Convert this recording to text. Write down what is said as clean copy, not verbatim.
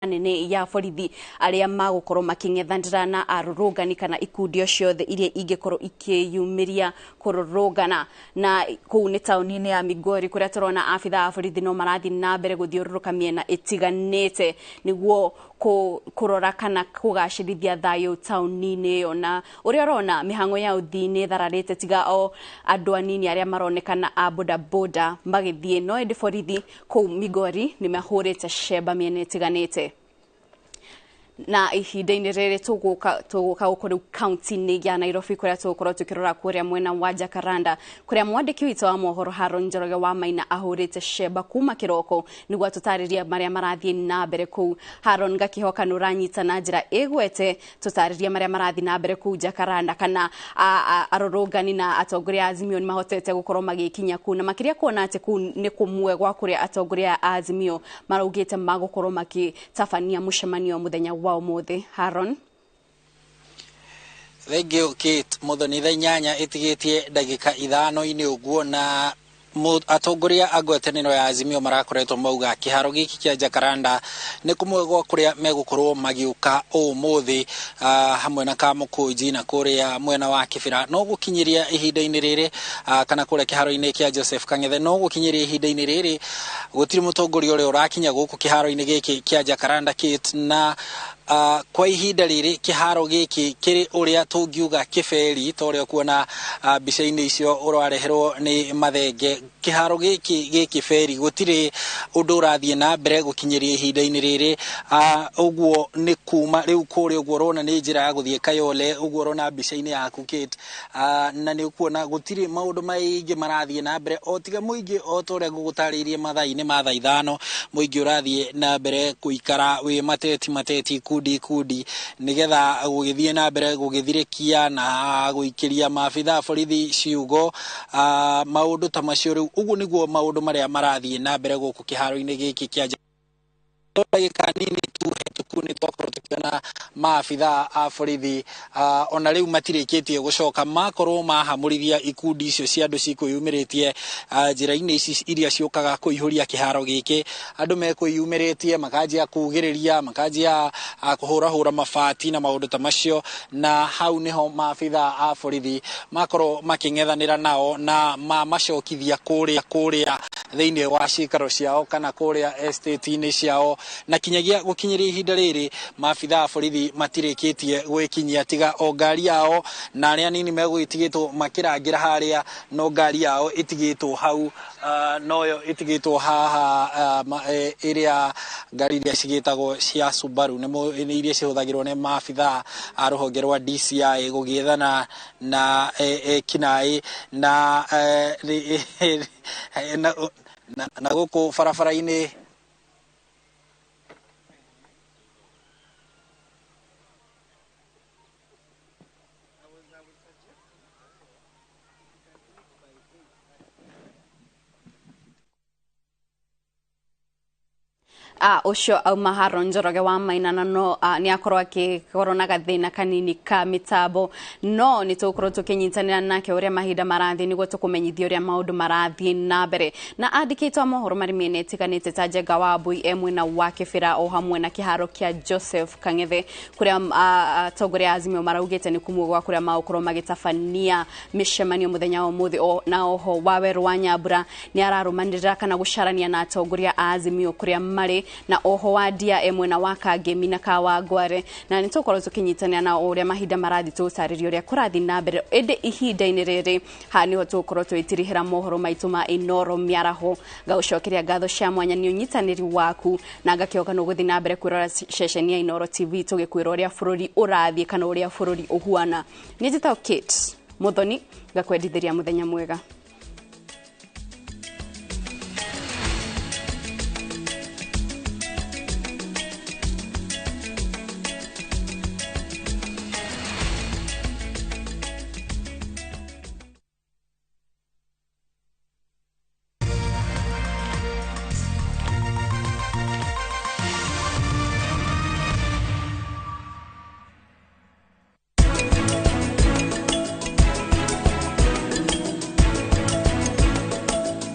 nene ya borithi aria magukorwo making'ethanira na arurungani kana ikundi ciothe iria ingikorwo ikiyumiria kururungana na kuu ni tauni-ini ya Migori kuria turona abitha a borithi no marathi na mbere guthiururuka miena itiganite niguo kurora kana kugacirithia thayu tauni-ini iyo na uria rona mihango ya uthini thararite tiga o andu anini aria maronekana a bodaboda magithie no ende borithi kuu Migori ni mahurite sheba miena itiganite na ihinda-ini riri tuguka ukuru county-ini ya Nairobi kuria tugukorwo tukirora kuria mwena wa Jacaranda kuria mwandiki witu wa mohoro Haron Njoroge wa Maina ahurite sheba kuma kiroko niguo tutariria maria marathie na mbere kuu. Haron ngakihoka nuranyita na njira igwete tutariria maria marathie na mbere kuu Jacaranda kana arurungani na atongoria Azimio ni mahotete gukorwo magikinya kuu na makiria kuona ati kuu ni kumwe gwa kuria atongoria Azimio maraugite magukorwo makitabania mucemanio muthenya wa umuthi. Haron Thengio Kate muthoni thaa 8 itigitie ndagika 5 uguo na atongoria agwetaniro ya Azimio marakoretwo mauga kiharo giki kia Jacaranda ni kumwegwa kuria megukorwo magiuka umuthi hamwe na Kamukunji na kuria mwena wa Kibira no gukinyiria ihinda-ini riri kana kuria kiharo-ini kia Joseph Kang'ethe no gukinyiria ihinda-ini riri gutiri mutongoria uria urakinya guku kiharo-ini giki kia Jacaranda Kate na kwa ihinda riri kiharo giki kiri uria tungiuga kiberi toria kuona bica-ini icio urareherwo ni mathenge kiharo giki feri gutiri undu urathie na mbere gukinyiria ihinda-ini riri uguo ni kuma riu kuria uguo rona ni njira ya guthie Kayole uguo rona bica-ini yaku Kate na ni kuona gutiri maundu maingi marathie na mbere o tiga muingi o toria gugutaririe mathai-ini ma thaa 5 muingi urathie na mbere kuikara wi mateti kundi nigetha gugithie na mbere gugithirikia na guikiria maabitha borithi ciugo maundu ta macio riu uguo niguo maundu maria marathie na mbere guku kiharo-ini giki kia ndagika nini tu hetuku ni twakorwo tukiona maabitha a borithi ona riu matirikitie gucoka makorwo mahamurithia ikundi icio cia andu cikuyumiritie njira-ini ici iria ciukaga kuihuria kiharo giki andu mekuyumiritie makanjia kugiriria makanjia kuhura mabati na maundu ta macio na hau niho maabitha a borithi makorwo making'ethanira nao na macokithia kuria thiini wa cikaro ciao kana kuria estate-ini ciao na kinyagia gukinyiria ihinda riri maabitha a borithi matirikitie gwikinyia tiga o ngari yao na aria nini megwitigitwo makirangira haria no ngari yao itigitwo hau noyo itigitwo haha iria ngari iria cigitagwo cia Subaru ni iria cihuthagirwo ni maabitha a ruhonge rwa DCI gugiethana na kinai na na guku barabara-ini ucio auma Haron Njoroge wa Maina na no ni akorwo akikorwo na gathina kanini ka mitambo no ni tukorwo tukinyitanira nake uria mahinda marathi niguo tukumenyithia uria maundu marathi na mbere na andikitwo mohoro mari miene tiganite ta Njenga wa Mbui mwena wa Kibira o hamwe na kiharo kia Joseph Kang'ethe kuria atongoria Azimio maraugite ni kumugwa kuria magukorwo magitabania micemanio muthenya wa umuthi na oho Waweru wa Nyambura ni ararumanirira kana gucarania na atongoria a Azimio kuria mari na oho wadia mwena wa Kangemi na Kawangware na nitukorwo tukinyitania na uria mahinda marathi tucariria uria kurathi na mbere ende ihinda-ini riri niho tukorwo twitirihira mohoro maitu ma Inoro miaraho gaucokeria ngatho cia mwanya ni unyitaniri waku na ngakioka no guthi na mbere kwirora ceceni ya Inoro TV tugikwira uria bururi urathie kana uria bururi uhuana ni njitao Kate muthoni ngakwendithiria muthenya mwega.